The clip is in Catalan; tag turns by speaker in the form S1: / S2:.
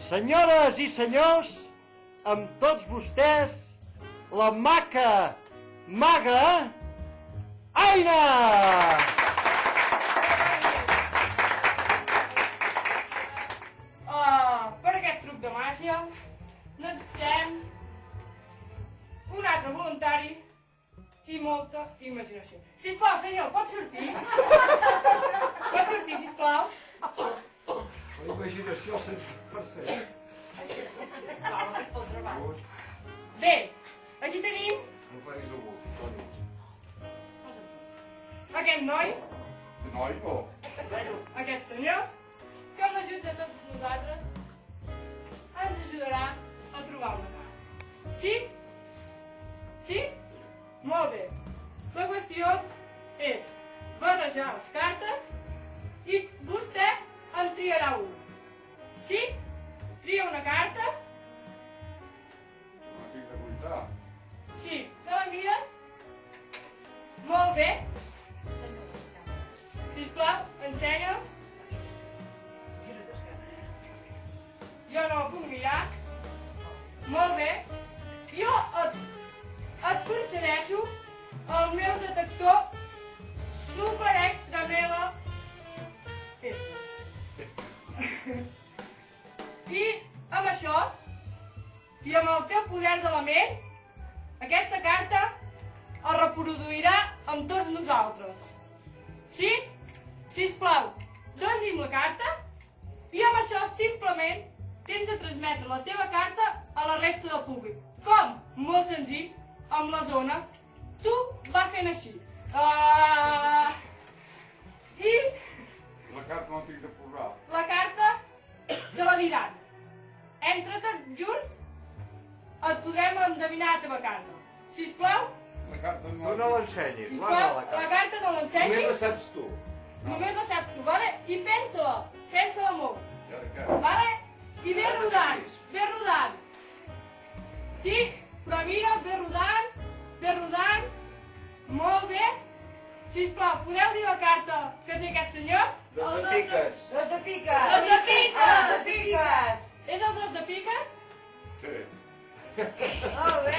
S1: Senyores i senyors, amb tots vostès, la maca maga Aina!
S2: Per aquest truc de màgia necessitem un altre voluntari i molta imaginació. Sisplau, senyor, pot sortir? Pot sortir, sisplau?
S3: La imaginació 100%.
S2: Bé, aquí tenim
S3: No facis algú, Toni.
S2: aquest noi,
S3: Noi, no.
S2: aquest senyor, que amb l'ajut de tots nosaltres ens ajudarà a trobar una cara. Sí? Sí? Molt bé. La qüestió és barrejar les cartes i vostè en triarà una. Sí? Tria una carta.
S3: No tinc de comptar.
S2: Sí, te la mires? Molt bé. Sisplau, ensenya. Jo no la puc mirar. Molt bé. Jo et concedeixo el meu detector super extra mega S. I amb això, i amb el teu poder de la ment, aquesta carta es reproduirà amb tots nosaltres. Sí? Sisplau, doni'm la carta i amb això simplement tens de transmetre la teva carta a la resta del públic. Com? Molt senzill, amb les ones. Tu va fent així. I
S3: La carta no tinc de posar.
S2: la carta te la diran. Entre tots junts et podrem endevinar la teva carta. Sisplau,
S3: La carta no...
S4: Tu no l'ensenyis,
S2: sisplau, la carta no l'ensenyis.
S4: Només la saps tu.
S2: Només la saps tu, vale? I pensa-la, pensa-la molt,
S3: I ara què?
S2: vale? I ve rodant, Sí? Però mira, ve rodant, molt bé. Sisplau, podeu dir la carta que té aquest senyor?
S4: Dos de piques.
S5: Dos de piques!
S2: Dos de piques!
S5: Dos de piques!
S2: És el dos de piques?
S3: Sí.
S5: Molt bé!